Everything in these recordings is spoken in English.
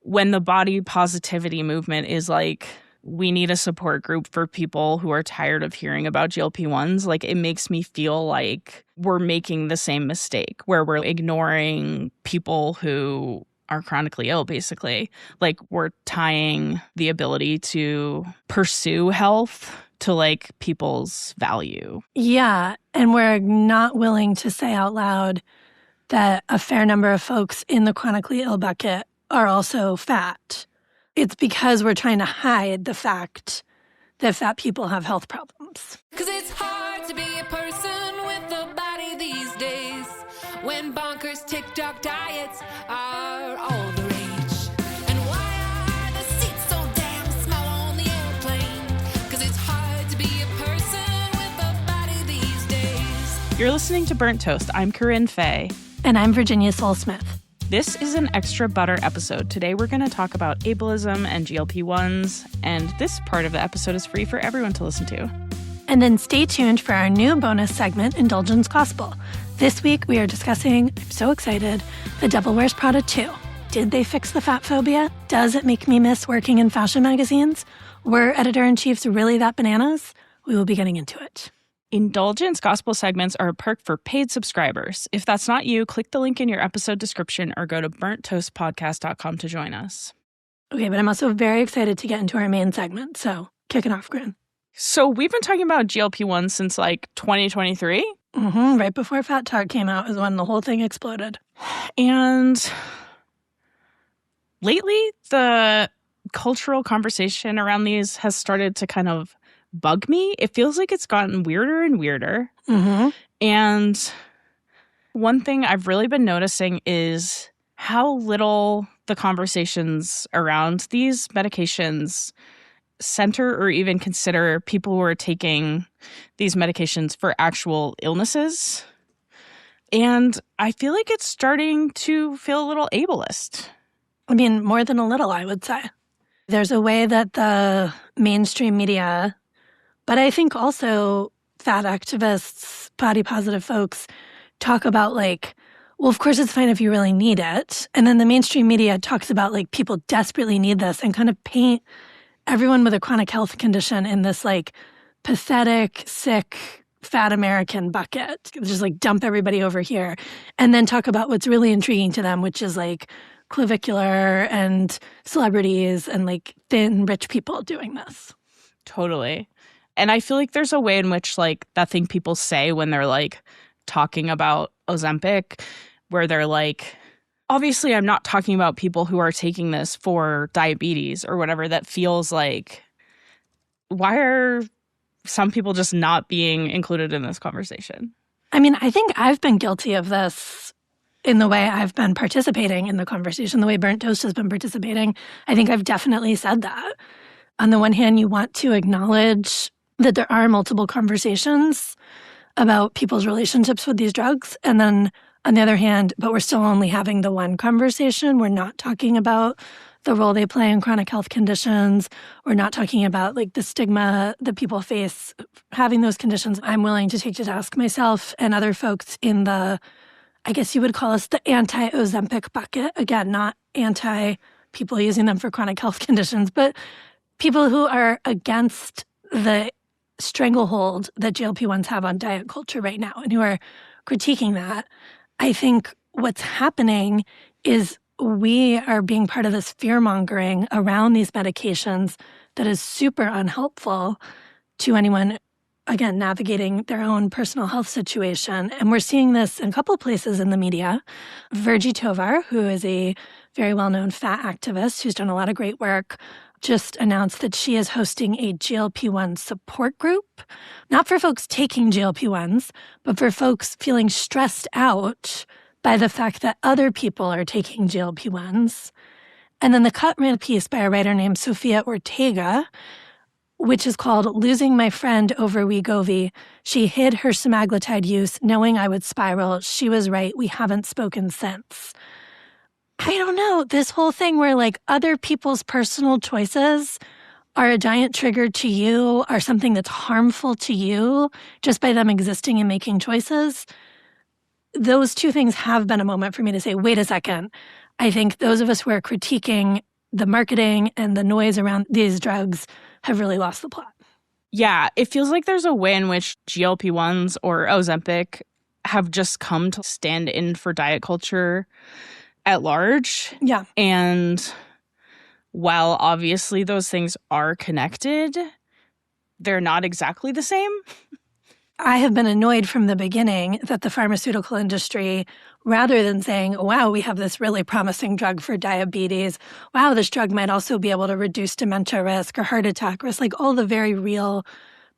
when the body positivity movement is like, we need a support group for people who are tired of hearing about GLP-1s, like it makes me feel like we're making the same mistake where we're ignoring people who are chronically ill, basically. Like we're tying the ability to pursue health to like people's value. Yeah, and we're not willing to say out loud that a fair number of folks in the chronically ill bucket are also fat. It's because we're trying to hide the fact that fat people have health problems. Because it's hard to be a person with a body these days when bonkers TikTok diets are all the rage. And why are the seats so damn small on the airplane? Because it's hard to be a person with a body these days. You're listening to Burnt Toast. I'm Corinne Fay. And I'm Virginia Soul-Smith. This is an extra butter episode. Today we're going to talk about ableism and GLP-1s, and this part of the episode is free for everyone to listen to. And then stay tuned for our new bonus segment, Indulgence Gospel. This week we are discussing, I'm so excited, The Devil Wears Prada 2. Did they fix the fat phobia? Does it make me miss working in fashion magazines? Were editor-in-chiefs really that bananas? We will be getting into it. Indulgence Gospel segments are a perk for paid subscribers. If that's not you, click the link in your episode description or go to burnttoastpodcast.com to join us. Okay, but I'm also very excited to get into our main segment, so kick it off, Grin. So we've been talking about GLP-1 since like 2023. Right before Fat Talk came out is when the whole thing exploded. And lately, the cultural conversation around these has started to kind of bug me. It feels like it's gotten weirder and weirder. And one thing I've really been noticing is how little the conversations around these medications center or even consider people who are taking these medications for actual illnesses. And I feel like it's starting to feel a little ableist. I mean, more than a little, I would say. There's a way that the mainstream media, but I think also fat activists, body positive folks talk about like, well, of course it's fine if you really need it. And then the mainstream media talks about like people desperately need this and kind of paint everyone with a chronic health condition in this like pathetic, sick, fat American bucket. Just like dump everybody over here and then talk about what's really intriguing to them, which is like Clavicular and celebrities and like thin, rich people doing this. Totally. And I feel like there's a way in which, like, that thing people say when they're, like, talking about Ozempic, where they're like, obviously I'm not talking about people who are taking this for diabetes or whatever, that feels like, why are some people just not being included in this conversation? I mean, I think I've been guilty of this in the way I've been participating in the conversation, the way Burnt Toast has been participating. I think I've definitely said that. On the one hand, you want to acknowledge that there are multiple conversations about people's relationships with these drugs. And then on the other hand, but we're still only having the one conversation. We're not talking about the role they play in chronic health conditions. We're not talking about like the stigma that people face having those conditions. I'm willing to take to task myself and other folks in the, I guess you would call us the anti-Ozempic bucket. Again, not anti people using them for chronic health conditions, but people who are against the stranglehold that GLP-1s have on diet culture right now and who are critiquing that. I think what's happening is we are being part of this fear-mongering around these medications that is super unhelpful to anyone, again, navigating their own personal health situation. And we're seeing this in a couple of places in the media. Virgie Tovar, who is a very well-known fat activist who's done a lot of great work, just announced that she is hosting a GLP-1 support group, not for folks taking GLP-1s, but for folks feeling stressed out by the fact that other people are taking GLP-1s. And then The Cut ran a piece by a writer named Sofia Ortega, which is called Losing My Friend Over Wegovy. She hid her semaglutide use, knowing I would spiral. She was right. We haven't spoken since. I don't know, this whole thing where like other people's personal choices are a giant trigger to you, are something that's harmful to you just by them existing and making choices. Those two things have been a moment for me to say, wait a second. I think those of us who are critiquing the marketing and the noise around these drugs have really lost the plot. Yeah, it feels like there's a way in which GLP-1s or Ozempic have just come to stand in for diet culture at large. Yeah. And while obviously those things are connected, they're not exactly the same. I have been annoyed from the beginning that the pharmaceutical industry, rather than saying, wow, we have this really promising drug for diabetes, wow, this drug might also be able to reduce dementia risk or heart attack risk, like all the very real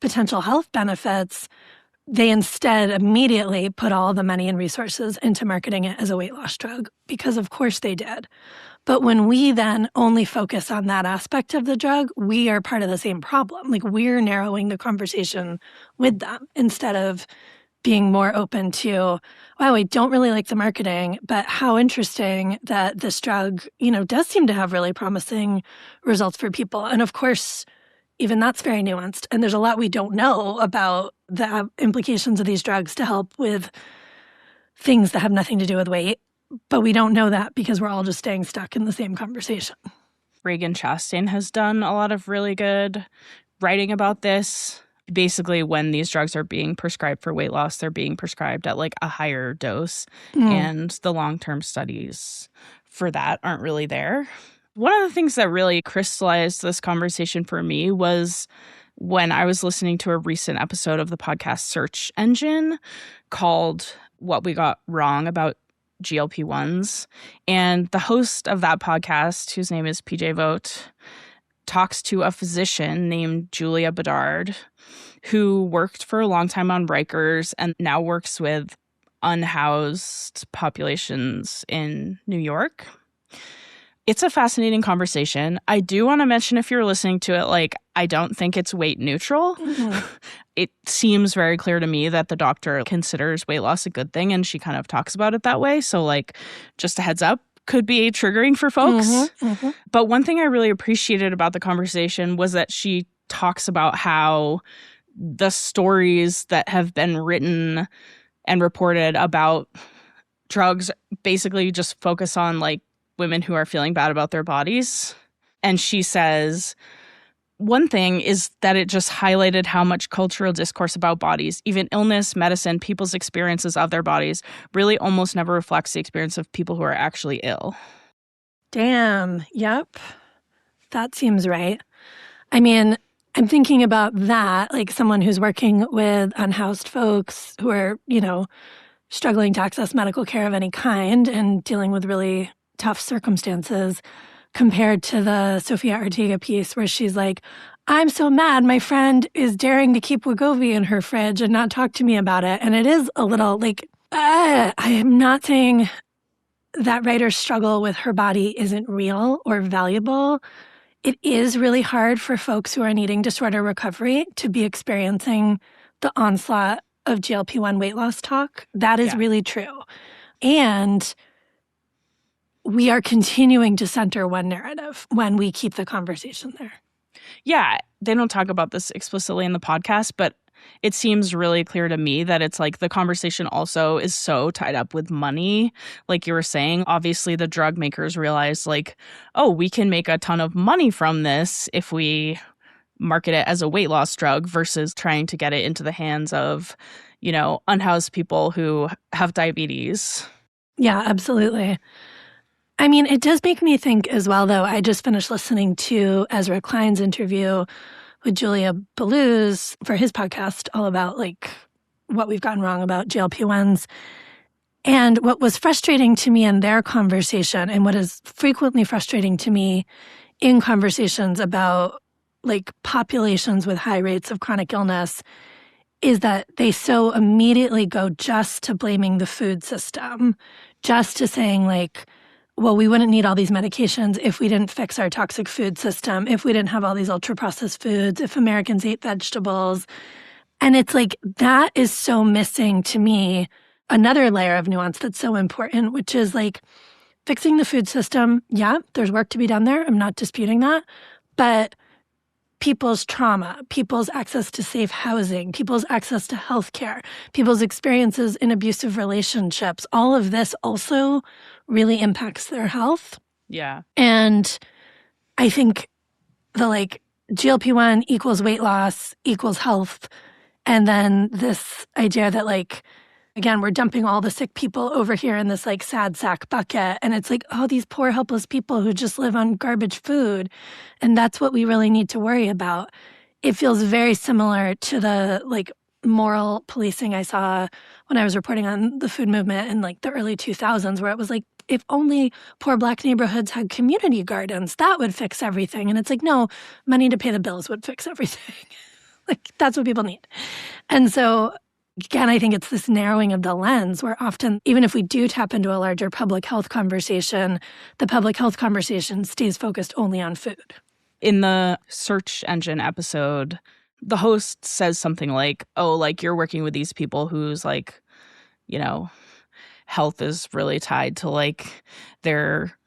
potential health benefits, they instead immediately put all the money and resources into marketing it as a weight loss drug, because of course they did. But when we then only focus on that aspect of the drug, we are part of the same problem. Like, we're narrowing the conversation with them instead of being more open to, wow, we don't really like the marketing, but how interesting that this drug, does seem to have really promising results for people. And of course, even that's very nuanced. And there's a lot we don't know about the implications of these drugs to help with things that have nothing to do with weight. But we don't know that because we're all just staying stuck in the same conversation. Reagan Chastain has done a lot of really good writing about this. Basically, when these drugs are being prescribed for weight loss, they're being prescribed at like a higher dose. And the long-term studies for that aren't really there. One of the things that really crystallized this conversation for me was when I was listening to a recent episode of the podcast Search Engine called What We Got Wrong About GLP-1s. And the host of that podcast, whose name is PJ Vogt, talks to a physician named Julia Bedard, who worked for a long time on Rikers and now works with unhoused populations in New York. It's a fascinating conversation. I do want to mention, if you're listening to it, like, I don't think it's weight neutral. It seems very clear to me that the doctor considers weight loss a good thing, and she kind of talks about it that way. So, like, just a heads up, could be triggering for folks. But one thing I really appreciated about the conversation was that she talks about how the stories that have been written and reported about drugs basically just focus on, like, women who are feeling bad about their bodies. And she says, one thing is that it just highlighted how much cultural discourse about bodies, even illness, medicine, people's experiences of their bodies, really almost never reflects the experience of people who are actually ill. Damn. Yep. That seems right. I mean, I'm thinking about that, like someone who's working with unhoused folks who are, struggling to access medical care of any kind and dealing with really tough circumstances, compared to the Sofia Arteaga piece where she's like, I'm so mad my friend is daring to keep Wegovy in her fridge and not talk to me about it. And it is a little like, I am not saying that writer's struggle with her body isn't real or valuable. It is really hard for folks who are in eating disorder recovery to be experiencing the onslaught of GLP-1 weight loss talk. That is really true. And we are continuing to center one narrative when we keep the conversation there. Yeah, they don't talk about this explicitly in the podcast, but it seems really clear to me that it's like the conversation also is so tied up with money. Like you were saying, obviously the drug makers realize like, oh, we can make a ton of money from this if we market it as a weight loss drug versus trying to get it into the hands of, unhoused people who have diabetes. Yeah, absolutely. I mean, it does make me think as well, though. I just finished listening to Ezra Klein's interview with Julia Belluz for his podcast all about like what we've gotten wrong about GLP-1s. And what was frustrating to me in their conversation, and what is frequently frustrating to me in conversations about like populations with high rates of chronic illness, is that they so immediately go just to blaming the food system, just to saying like, well, we wouldn't need all these medications if we didn't fix our toxic food system, if we didn't have all these ultra-processed foods, if Americans ate vegetables. And it's like, that is so missing to me another layer of nuance that's so important, which is like fixing the food system. Yeah, there's work to be done there. I'm not disputing that. But people's trauma, people's access to safe housing, people's access to healthcare, people's experiences in abusive relationships, all of this also really impacts their health. Yeah. And I think the GLP-1 equals weight loss equals health. And then this idea that again, we're dumping all the sick people over here in this sad sack bucket. And it's these poor helpless people who just live on garbage food. And that's what we really need to worry about. It feels very similar to the moral policing I saw when I was reporting on the food movement in the early 2000s, where it was if only poor Black neighborhoods had community gardens, that would fix everything. And it's no, money to pay the bills would fix everything. That's what people need. And so, again, I think it's this narrowing of the lens where often, even if we do tap into a larger public health conversation, the public health conversation stays focused only on food. In the search engine episode, the host says something you're working with these people whose health is really tied to their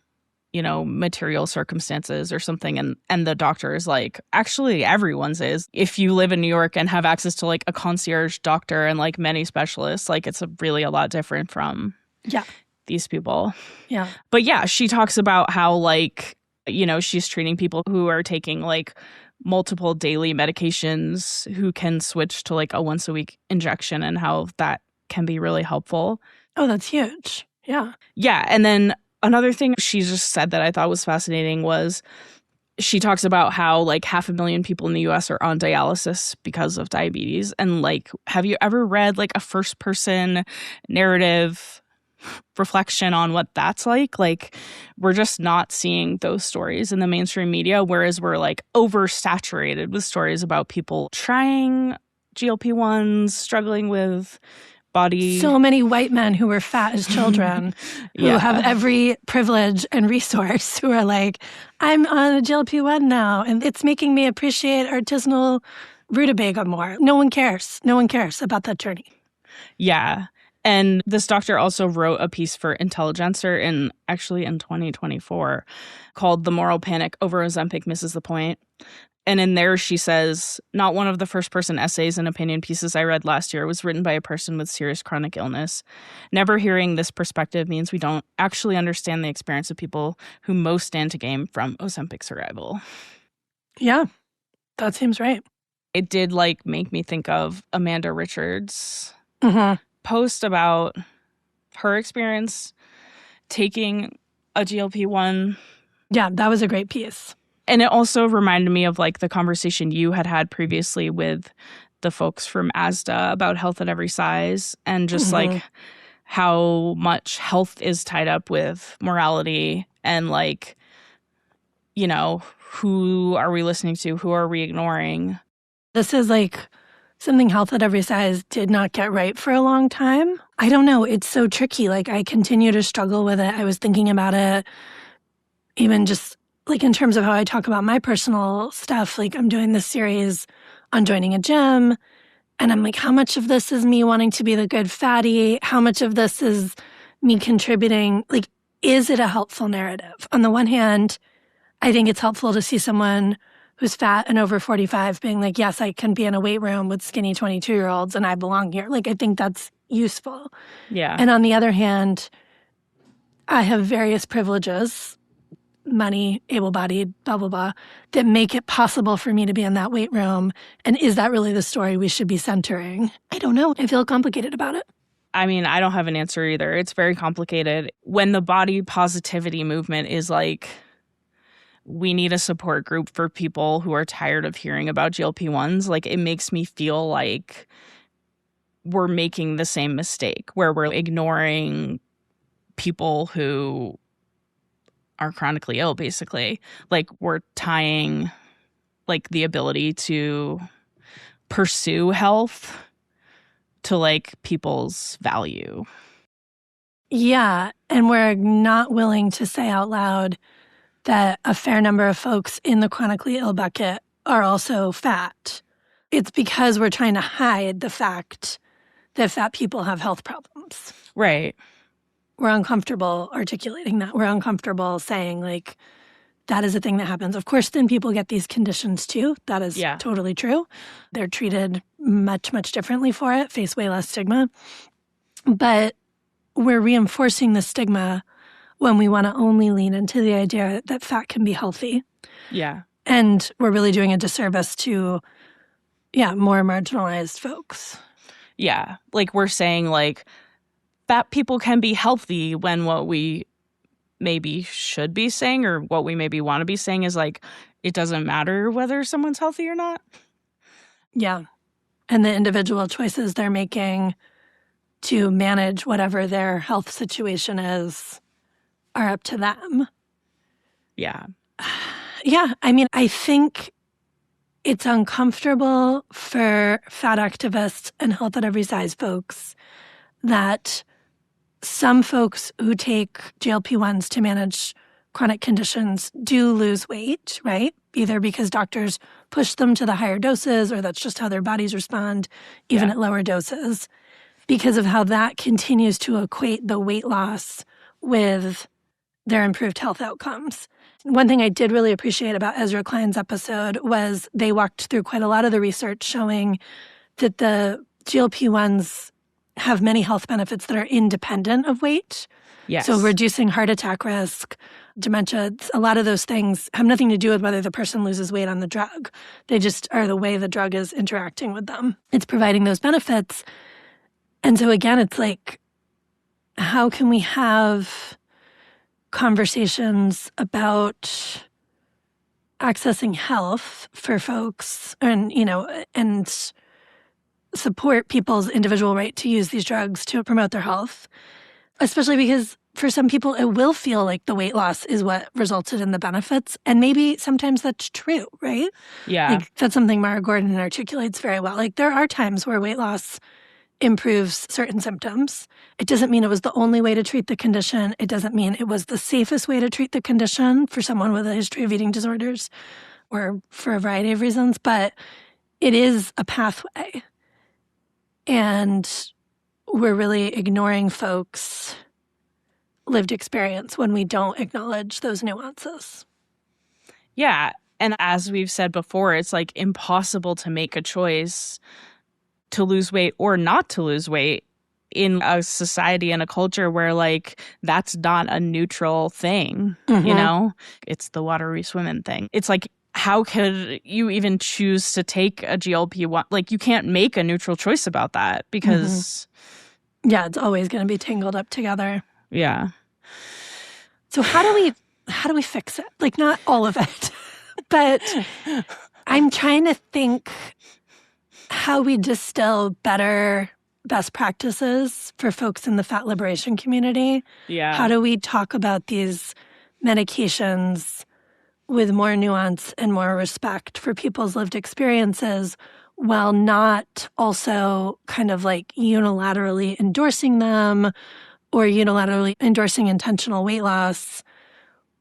material circumstances or something, and the doctor is actually everyone's is. If you live in New York and have access to a concierge doctor and many specialists, it's really a lot different from these people. Yeah. But yeah, she talks about how she's treating people who are taking multiple daily medications who can switch to a once a week injection and how that can be really helpful. Oh, that's huge. Yeah. Yeah. And then another thing she just said that I thought was fascinating was she talks about how 500,000 people in the US are on dialysis because of diabetes. And have you ever read a first person narrative reflection on what that's like? We're just not seeing those stories in the mainstream media, whereas we're oversaturated with stories about people trying GLP-1s, struggling with body. So many white men who were fat as children who have every privilege and resource who are I'm on a GLP-1 now and it's making me appreciate artisanal rutabaga more. No one cares. No one cares about that journey. Yeah. And this doctor also wrote a piece for Intelligencer in 2024 called "The Moral Panic Over Ozempic Misses the Point." And in there, she says, not one of the first-person essays and opinion pieces I read last year was written by a person with serious chronic illness. Never hearing this perspective means we don't actually understand the experience of people who most stand to gain from Ozempic survival. Yeah, that seems right. It did, make me think of Amanda Richards' post about her experience taking a GLP-1. Yeah, that was a great piece. And it also reminded me of the conversation you had previously with the folks from ASDA about health at every size and just how much health is tied up with morality and who are we listening to? Who are we ignoring? This is something health at every size did not get right for a long time. I don't know. It's so tricky. I continue to struggle with it. I was thinking about it even just in terms of how I talk about my personal stuff. I'm doing this series on joining a gym. And I'm how much of this is me wanting to be the good fatty? How much of this is me contributing? Is it a helpful narrative? On the one hand, I think it's helpful to see someone who's fat and over 45 being yes, I can be in a weight room with skinny 22-year-olds and I belong here. I think that's useful. Yeah. And on the other hand, I have various privileges, money, able-bodied, blah, blah, blah, that make it possible for me to be in that weight room. And is that really the story we should be centering? I don't know. I feel complicated about it. I mean, I don't have an answer either. It's very complicated. When the body positivity movement is we need a support group for people who are tired of hearing about GLP-1s, it makes me feel we're making the same mistake where we're ignoring people who are chronically ill, basically. We're tying the ability to pursue health to people's value. Yeah, and we're not willing to say out loud that a fair number of folks in the chronically ill bucket are also fat. It's because we're trying to hide the fact that fat people have health problems. Right. We're uncomfortable articulating that. We're uncomfortable saying, that is a thing that happens. Of course, thin people get these conditions too. That is totally true. They're treated much, much differently for it, face way less stigma. But we're reinforcing the stigma when we want to only lean into the idea that fat can be healthy. Yeah. And we're really doing a disservice to, more marginalized folks. Yeah. Like we're saying like fat people can be healthy when what we maybe should be saying or what we maybe want to be saying is like, it doesn't matter whether someone's healthy or not. Yeah. And the individual choices they're making to manage whatever their health situation is are up to them. Yeah. Yeah. I mean, I think it's uncomfortable for fat activists and health at every size folks that some folks who take GLP-1s to manage chronic conditions do lose weight, right? Either because doctors push them to the higher doses or that's just how their bodies respond, even at lower doses, because of how that continues to equate the weight loss with their improved health outcomes. One thing I did really appreciate about Ezra Klein's episode was they walked through quite a lot of the research showing that the GLP-1s have many health benefits that are independent of weight. Yes. So reducing heart attack risk, dementia, a lot of those things have nothing to do with whether the person loses weight on the drug. They just are the way the drug is interacting with them. It's providing those benefits. And so again, it's like, how can we have conversations about accessing health for folks and, and support people's individual right to use these drugs to promote their health, especially because for some people, it will feel like the weight loss is what resulted in the benefits. And maybe sometimes that's true, right? Yeah. Like that's something Mara Gordon articulates very well. Like there are times where weight loss improves certain symptoms. It doesn't mean it was the only way to treat the condition. It doesn't mean it was the safest way to treat the condition for someone with a history of eating disorders or for a variety of reasons, but it is a pathway. And we're really ignoring folks' lived experience when we don't acknowledge those nuances. Yeah. And as we've said before, it's like impossible to make a choice to lose weight or not to lose weight in a society and a culture where like that's not a neutral thing, It's the water we swim in thing. It's like, how could you even choose to take a GLP-1? Like you can't make a neutral choice about that because... Yeah, it's always going to be tangled up together. Yeah. So how do we fix it? Like not all of it, but I'm trying to think how we distill better best practices for folks in the fat liberation community. Yeah. How do we talk about these medications with more nuance and more respect for people's lived experiences while not also kind of like unilaterally endorsing them or unilaterally endorsing intentional weight loss,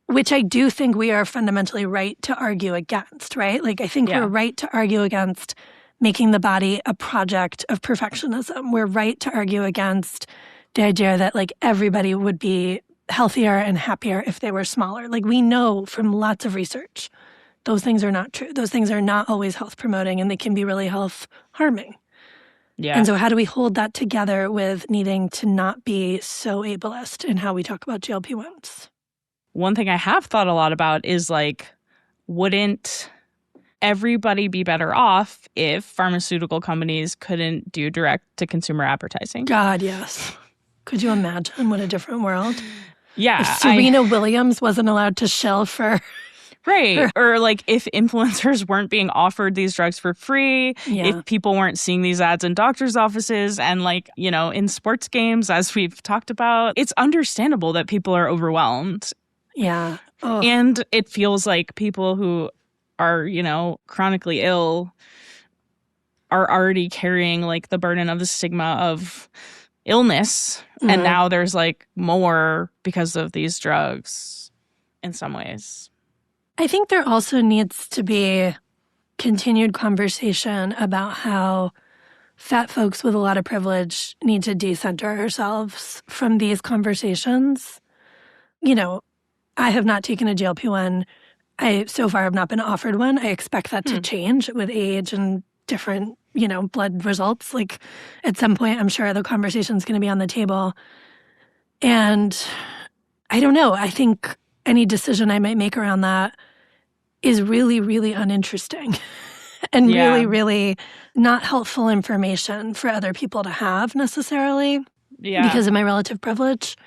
which I do think we are fundamentally right to argue against, right? Like I think we're right to argue against making the body a project of perfectionism. We're right to argue against the idea that like everybody would be healthier and happier if they were smaller. Like we know from lots of research, those things are not true. Those things are not always health promoting and they can be really health harming. Yeah. And so how do we hold that together with needing to not be so ableist in how we talk about GLP-1s? One thing I have thought a lot about is like, wouldn't everybody be better off if pharmaceutical companies couldn't do direct-to-consumer advertising? God, yes. Could you imagine what a different world? Yeah. If Serena Williams wasn't allowed to shill for... Right. Or like if influencers weren't being offered these drugs for free, if people weren't seeing these ads in doctors' offices and like, in sports games, as we've talked about, it's understandable that people are overwhelmed. Yeah. Oh. And it feels like people who are, chronically ill are already carrying like the burden of the stigma of illness. Mm-hmm. And now there's like more because of these drugs in some ways. I think there also needs to be continued conversation about how fat folks with a lot of privilege need to decenter ourselves from these conversations. I have not taken a GLP-1. I so far have not been offered one. I expect that to change with age and different, blood results. Like at some point, I'm sure the conversation is going to be on the table. And I don't know. I think any decision I might make around that is really, really uninteresting and really, really not helpful information for other people to have necessarily because of my relative privilege.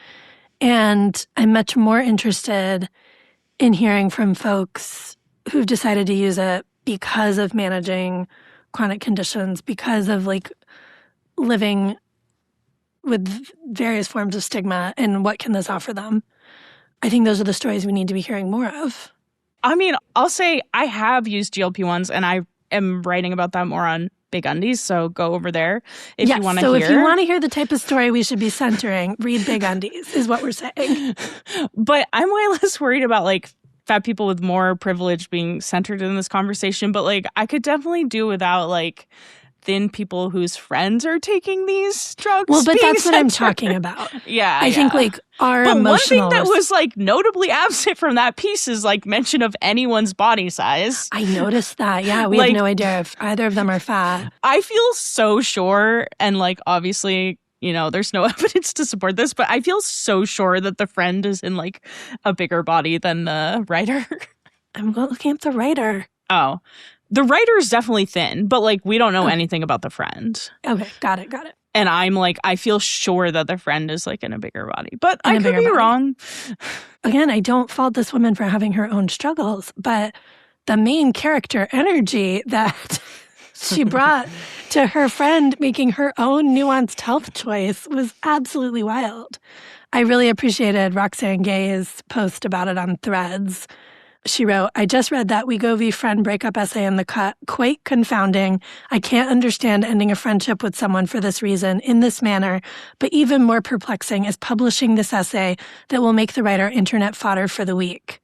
And I'm much more interested in hearing from folks who've decided to use it because of managing chronic conditions, because of like living with various forms of stigma, and what can this offer them? I think those are the stories we need to be hearing more of. I mean, I'll say I have used GLP-1s, and I am writing about that more on Big Undies, so go over there if you want to hear. So if you want to hear the type of story we should be centering, read Big Undies, is what we're saying. But I'm way less worried about like fat people with more privilege being centered in this conversation. But like, I could definitely do without like thin people whose friends are taking these drugs. Well, but that's centered. what I'm talking about. I think like our but emotional. One thing that was like notably absent from that piece is like mention of anyone's body size. I noticed that. Yeah, we have no idea if either of them are fat. I feel so sure, and like obviously, you know, there's no evidence to support this, but I feel so sure that the friend is in like a bigger body than the writer. I'm looking at the writer. Oh. The writer is definitely thin, but like we don't know anything about the friend. Okay, got it. And I'm like, I feel sure that the friend is like in a bigger body, but I could be wrong. Again, I don't fault this woman for having her own struggles, but the main character energy that she brought to her friend making her own nuanced health choice was absolutely wild. I really appreciated Roxanne Gay's post about it on Threads. She wrote, I just read that Wegovy friend breakup essay in the cut. Quite confounding. I can't understand ending a friendship with someone for this reason, in this manner. But even more perplexing is publishing this essay that will make the writer internet fodder for the week.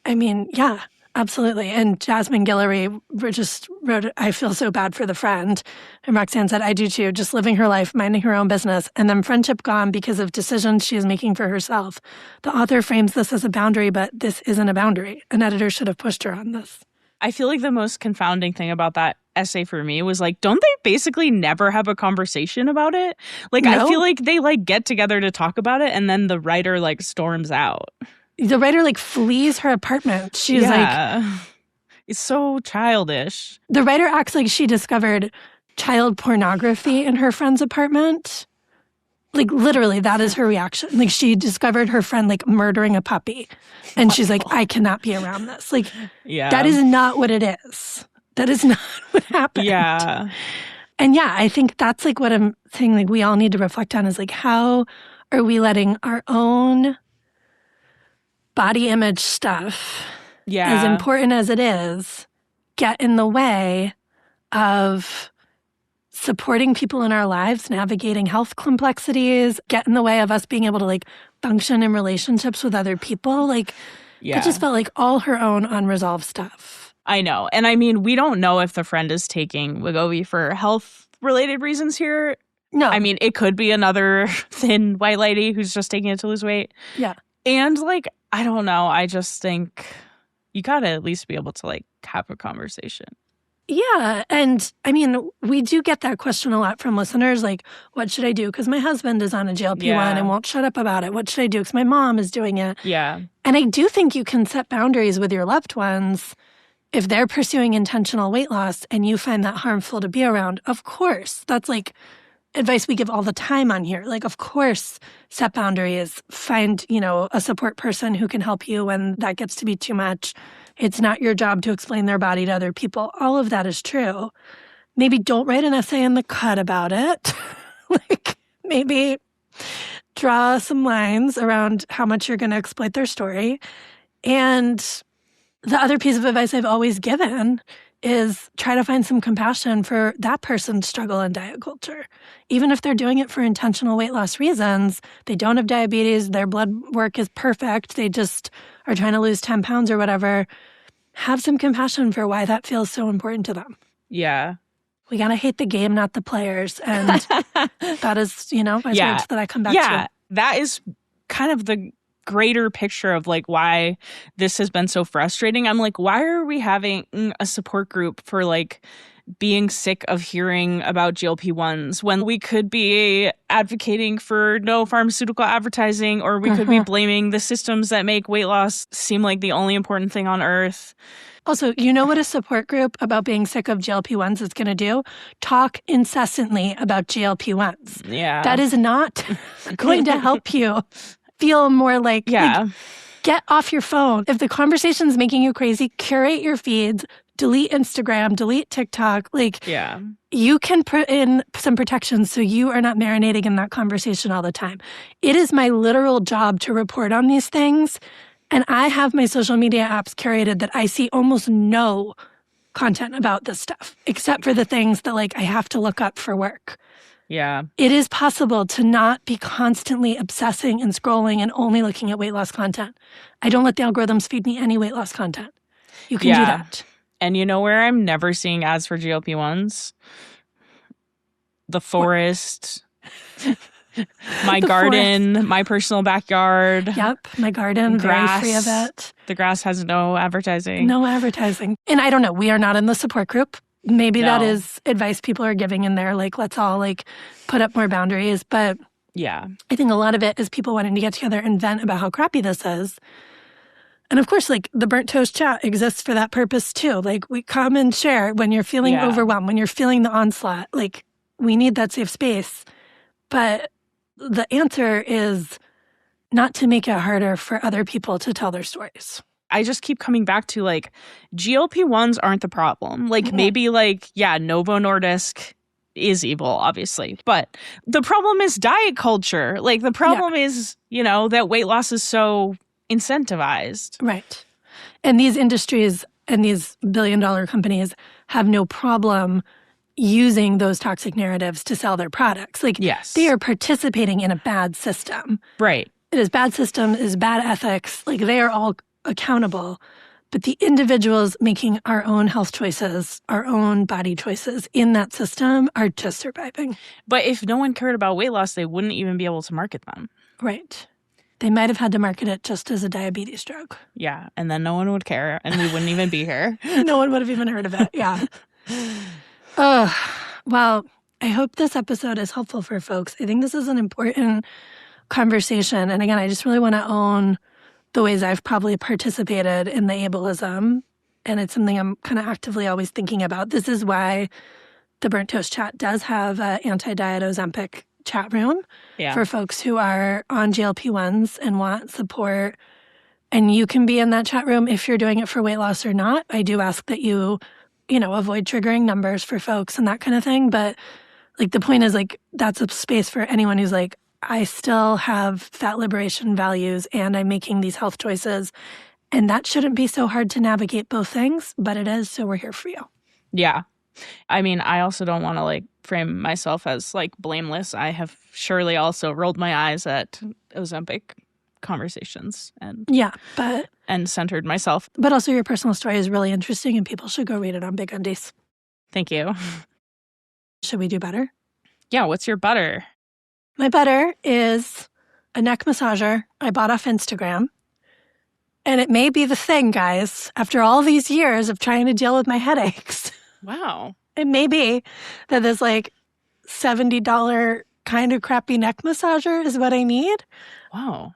I mean, yeah, absolutely. And Jasmine Guillory just wrote, I feel so bad for the friend. And Roxanne said, I do too, just living her life, minding her own business, and then friendship gone because of decisions she is making for herself. The author frames this as a boundary, but this isn't a boundary. An editor should have pushed her on this. I feel like the most confounding thing about that essay for me was like, don't they basically never have a conversation about it? Like, no. I feel like they like get together to talk about it, and then the writer like storms out. The writer like flees her apartment. She's like, it's so childish. The writer acts like she discovered child pornography in her friend's apartment. Like literally, that is her reaction. Like she discovered her friend like murdering a puppy, and she's like, I cannot be around this. Like, that is not what it is. That is not what happened. Yeah. And yeah, I think that's like what I'm saying. Like we all need to reflect on is like, how are we letting our own body image stuff, as important as it is, get in the way of supporting people in our lives, navigating health complexities, get in the way of us being able to like function in relationships with other people. Like, it just felt like all her own unresolved stuff. I know. And I mean, we don't know if the friend is taking Wegovy for health-related reasons here. No. I mean, it could be another thin white lady who's just taking it to lose weight. Yeah. And like, I don't know. I just think you got to at least be able to like have a conversation. Yeah. And I mean, we do get that question a lot from listeners. Like, what should I do? Because my husband is on a GLP-1 and won't shut up about it. What should I do? Because my mom is doing it. Yeah. And I do think you can set boundaries with your loved ones if they're pursuing intentional weight loss and you find that harmful to be around. Of course, that's like advice we give all the time on here. Like, of course, set boundaries, find, you know, a support person who can help you when that gets to be too much. It's not your job to explain their body to other people. All of that is true. Maybe don't write an essay in the cut about it. Like, maybe draw some lines around how much you're going to exploit their story. And the other piece of advice I've always given is try to find some compassion for that person's struggle in diet culture. Even if they're doing it for intentional weight loss reasons, they don't have diabetes, their blood work is perfect, they just are trying to lose 10 pounds or whatever, have some compassion for why that feels so important to them. Yeah. We got to hate the game, not the players. And that is, you know, my words that I come back to. Yeah, that is kind of the greater picture of like why this has been so frustrating. I'm like, why are we having a support group for like being sick of hearing about GLP-1s when we could be advocating for no pharmaceutical advertising, or we could be blaming the systems that make weight loss seem like the only important thing on earth. Also, you know what a support group about being sick of GLP-1s is going to do? Talk incessantly about GLP-1s. Yeah. That is not going to help you feel more like, get off your phone. If the conversation's making you crazy, curate your feeds, delete Instagram, delete TikTok. You can put in some protections so you are not marinating in that conversation all the time. It is my literal job to report on these things. And I have my social media apps curated that I see almost no content about this stuff, except for the things that I have to look up for work. Yeah. It is possible to not be constantly obsessing and scrolling and only looking at weight loss content. I don't let the algorithms feed me any weight loss content. You can do that. And you know where I'm never seeing ads for GLP-1s? The forest. My garden, forest. My personal backyard. Yep, my garden, grass, very free of it. The grass has no advertising. No advertising. And I don't know, we are not in the support group. Maybe that is advice people are giving in there, let's all put up more boundaries. But yeah, I think a lot of it is people wanting to get together and vent about how crappy this is. And of course, the Burnt Toast chat exists for that purpose too. We come and share when you're feeling overwhelmed, when you're feeling the onslaught. We need that safe space. But the answer is not to make it harder for other people to tell their stories. I just keep coming back to GLP-1s aren't the problem. Maybe Novo Nordisk is evil, obviously. But the problem is diet culture. The problem is, that weight loss is so incentivized. Right. And these industries and these billion-dollar companies have no problem using those toxic narratives to sell their products. Yes. They are participating in a bad system. Right. It is bad system, it is bad ethics. They are all accountable. But the individuals making our own health choices, our own body choices in that system are just surviving. But if no one cared about weight loss, they wouldn't even be able to market them. Right. They might have had to market it just as a diabetes drug. Yeah. And then no one would care and we wouldn't even be here. No one would have even heard of it. Yeah. Well, I hope this episode is helpful for folks. I think this is an important conversation. And again, I just really want to own the ways I've probably participated in the ableism. And it's something I'm kind of actively always thinking about. This is why the Burnt Toast chat does have an anti-diet Ozempic chat room for folks who are on GLP-1s and want support. And you can be in that chat room if you're doing it for weight loss or not. I do ask that you avoid triggering numbers for folks and that kind of thing. But the point is that's a space for anyone who's I still have fat liberation values and I'm making these health choices. And that shouldn't be so hard to navigate both things, but it is. So we're here for you. Yeah. I mean, I also don't want to frame myself as blameless. I have surely also rolled my eyes at Ozempic conversations and centered myself. But also your personal story is really interesting and people should go read it on Big Undies. Thank you. Should we do butter? Yeah, what's your butter? My butter is a neck massager I bought off Instagram. And it may be the thing, guys, after all these years of trying to deal with my headaches. Wow. It may be that this $70 kind of crappy neck massager is what I need. Wow.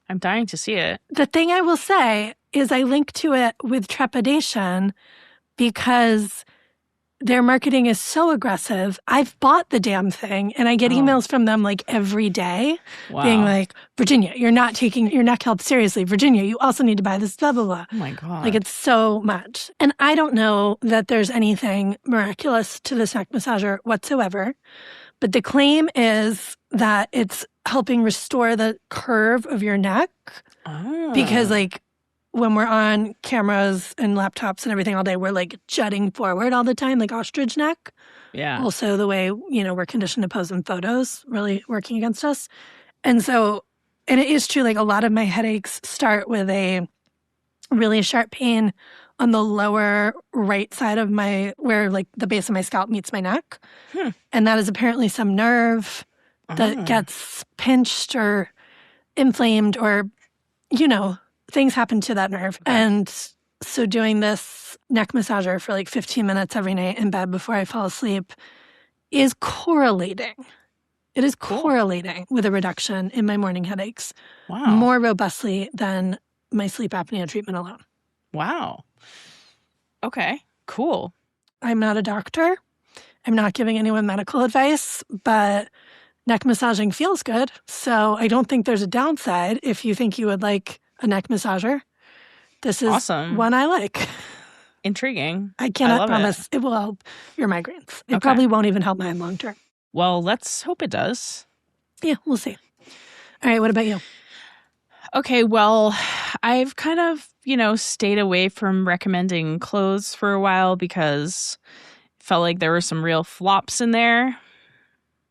I'm dying to see it. The thing I will say is I link to it with trepidation because their marketing is so aggressive. I've bought the damn thing and I get emails from them every day being Virginia, you're not taking your neck health seriously. Virginia, you also need to buy this, blah, blah, blah. Oh my God. It's so much. And I don't know that there's anything miraculous to this neck massager whatsoever. But the claim is that it's helping restore the curve of your neck because when we're on cameras and laptops and everything all day, we're jutting forward all the time, ostrich neck. Yeah. Also the way, we're conditioned to pose in photos, really working against us. And so, and it is true, a lot of my headaches start with a really sharp pain on the lower right side of where the base of my scalp meets my neck. And that is apparently some nerve that gets pinched or inflamed or, things happen to that nerve. Okay. And So doing this neck massager for like 15 minutes every night in bed before I fall asleep is correlating. It is correlating with a reduction in my morning headaches more robustly than my sleep apnea treatment alone. Wow. Okay, cool. I'm not a doctor. I'm not giving anyone medical advice, but neck massaging feels good. So I don't think there's a downside if you think you would like a neck massager. This is awesome. One I like. Intriguing. I cannot promise it will help your migraines. It probably won't even help mine long term. Well, let's hope it does. Yeah, we'll see. All right, what about you? Okay, well, I've kind of, stayed away from recommending clothes for a while because it felt like there were some real flops in there.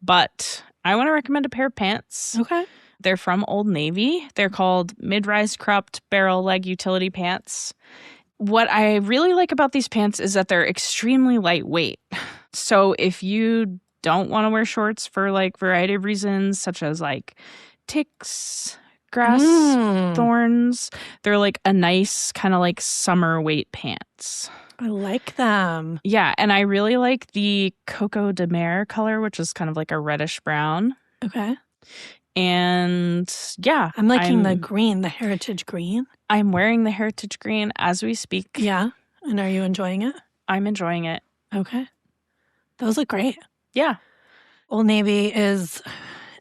But I want to recommend a pair of pants. Okay. They're from Old Navy. They're called mid-rise cropped barrel leg utility pants. What I really like about these pants is that they're extremely lightweight. So if you don't want to wear shorts for like variety of reasons, such as like ticks, grass, thorns, they're like a nice kind of like summer weight pants. I like them. Yeah, and I really like the Coco de Mer color, which is kind of like a reddish brown. Okay. And yeah. I'm liking the green, the heritage green. I'm wearing the heritage green as we speak. Yeah. And are you enjoying it? I'm enjoying it. Okay. Those look great. Yeah. Old Navy is,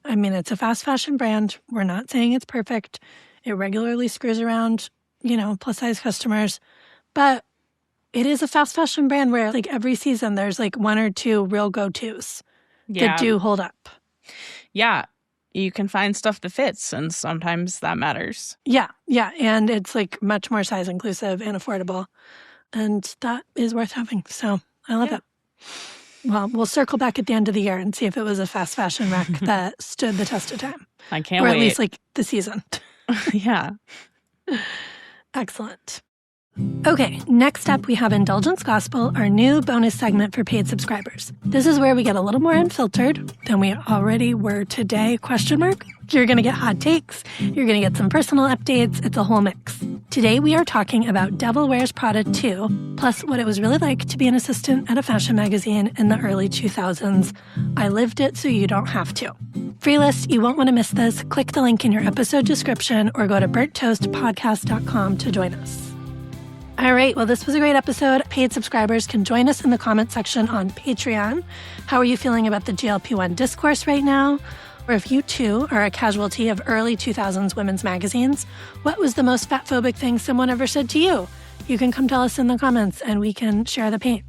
it's a fast fashion brand. We're not saying it's perfect. It regularly screws around, plus size customers. But it is a fast fashion brand where like every season there's like one or two real go-tos that do hold up. Yeah. You can find stuff that fits, and sometimes that matters. Yeah. Yeah. And it's like much more size inclusive and affordable. And that is worth having. So I love it. Well, we'll circle back at the end of the year and see if it was a fast fashion wreck that stood the test of time. I can't wait. Or at least like the season. Yeah. Excellent. Okay, next up we have Indulgence Gospel, our new bonus segment for paid subscribers. This is where we get a little more unfiltered than we already were today, ? You're going to get hot takes, you're going to get some personal updates, it's a whole mix. Today we are talking about Devil Wears Prada 2, plus what it was really like to be an assistant at a fashion magazine in the early 2000s. I lived it so you don't have to. Free list, you won't want to miss this. Click the link in your episode description or go to burnttoastpodcast.com to join us. All right, well, this was a great episode. Paid subscribers can join us in the comment section on Patreon. How are you feeling about the GLP-1 discourse right now? Or if you too are a casualty of early 2000s women's magazines, what was the most fatphobic thing someone ever said to you? You can come tell us in the comments and we can share the pain.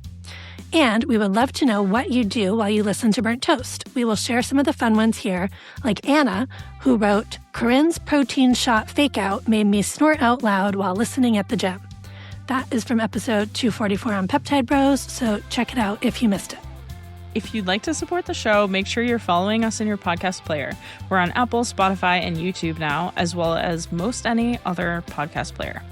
And we would love to know what you do while you listen to Burnt Toast. We will share some of the fun ones here, like Anna, who wrote, Corinne's protein shot fake out made me snort out loud while listening at the gym. That is from episode 244 on Peptide Bros, so check it out if you missed it. If you'd like to support the show, make sure you're following us in your podcast player. We're on Apple, Spotify, and YouTube now, as well as most any other podcast player.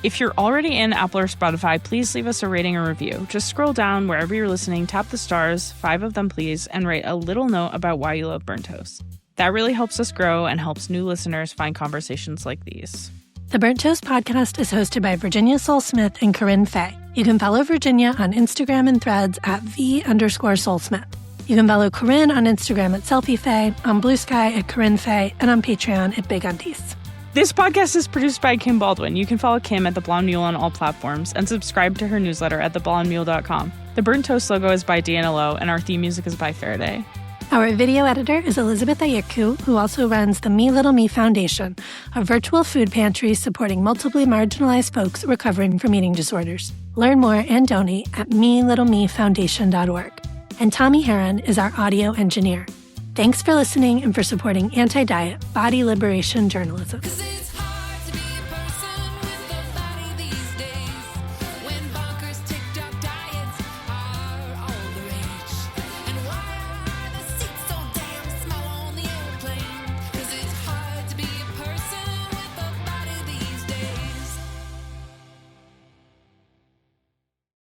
If you're already in Apple or Spotify, please leave us a rating or review. Just scroll down wherever you're listening, tap the stars, 5 of them please, and write a little note about why you love Burnt Toast. That really helps us grow and helps new listeners find conversations like these. The Burnt Toast podcast is hosted by Virginia Soul-Smith and Corinne Fay. You can follow Virginia on Instagram and Threads at @the_Soul-Smith. You can follow Corinne on Instagram at SelfieFay, on Blue Sky at Corinne Fay, and on Patreon at Big Undies. This podcast is produced by Kim Baldwin. You can follow Kim at The Blonde Mule on all platforms and subscribe to her newsletter at theblondemule.com. The Burnt Toast logo is by Deanna Lowe, and our theme music is by Faraday. Our video editor is Elizabeth Ayiku, who also runs the Me Little Me Foundation, a virtual food pantry supporting multiply marginalized folks recovering from eating disorders. Learn more and donate at melittlemefoundation.org. And Tommy Heron is our audio engineer. Thanks for listening and for supporting anti-diet, body liberation journalism.